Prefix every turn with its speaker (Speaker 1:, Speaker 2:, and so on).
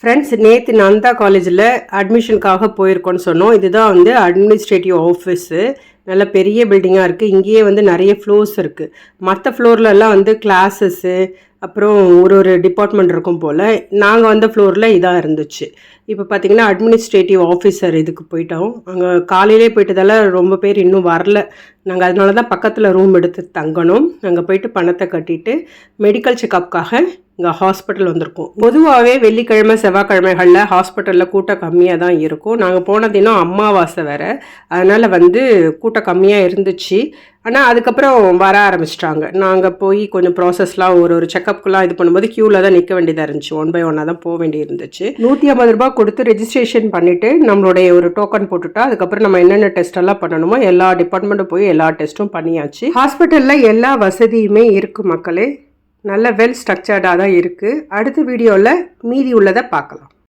Speaker 1: Friends, நேற்று நந்தா காலேஜில் அட்மிஷனுக்காக போயிருக்கோன்னு சொன்னோம். இதுதான் வந்து அட்மினிஸ்ட்ரேட்டிவ் ஆஃபீஸு. நல்ல பெரிய பில்டிங்காக இருக்குது. இங்கேயே வந்து நிறைய ஃப்ளோர்ஸ் இருக்குது. மற்ற ஃப்ளோர்லலாம் வந்து கிளாஸஸ்ஸு அப்புறம் ஒரு டிபார்ட்மெண்ட் இருக்கும் போல். நாங்கள் வந்த ஃப்ளோரில் இதாக இருந்துச்சு. இப்போ பார்த்திங்கன்னா அட்மினிஸ்ட்ரேட்டிவ் ஆஃபீஸர் இதுக்கு போயிட்டோம். அங்கே காலையிலே போயிட்டதால ரொம்ப பேர் இன்னும் வரல. நாங்கள் அதனால தான் பக்கத்தில் ரூம் எடுத்து தங்கணும். அங்கே போயிட்டு பணத்தை கட்டிட்டு மெடிக்கல் செக்கப்புக்காக இங்கே ஹாஸ்பிட்டல் வந்திருக்கோம். பொதுவாகவே வெள்ளிக்கிழமை செவ்வாய்க்கிழமைகளில் ஹாஸ்பிட்டலில் கூட்டம் கம்மியாக தான் இருக்கும். நாங்கள் போன தினம் அமாவாசை வேறு, அதனால் வந்து கூட்டம் கம்மியாக இருந்துச்சு. ஆனால் அதுக்கப்புறம் வர ஆரம்பிச்சிட்டாங்க. நாங்கள் போய் கொஞ்சம் ப்ராசஸ்லாம் ஒரு செக்கப்புக்கெலாம் இது பண்ணும்போது க்யூவில் தான் நிற்க வேண்டியதாக இருந்துச்சு. 1 by 1 தான் போக வேண்டி இருந்துச்சு. 150 ரூபா கொடுத்து ரெஜிஸ்ட்ரேஷன் பண்ணிவிட்டு நம்மளுடைய ஒரு டோக்கன் போட்டுட்டா அதுக்கப்புறம் நம்ம என்னென்ன டெஸ்ட் எல்லாம் பண்ணணுமோ எல்லா டிபார்ட்மெண்ட்டும் போய் எல்லா டெஸ்ட்டும் பண்ணியாச்சு. ஹாஸ்பிட்டலில் எல்லா வசதியுமே இருக்குது மக்களே. நல்ல வெல் ஸ்ட்ரக்சர்டாக தான் இருக்குது. அடுத்த வீடியோவில் மீதி உள்ளதை பார்க்கலாம்.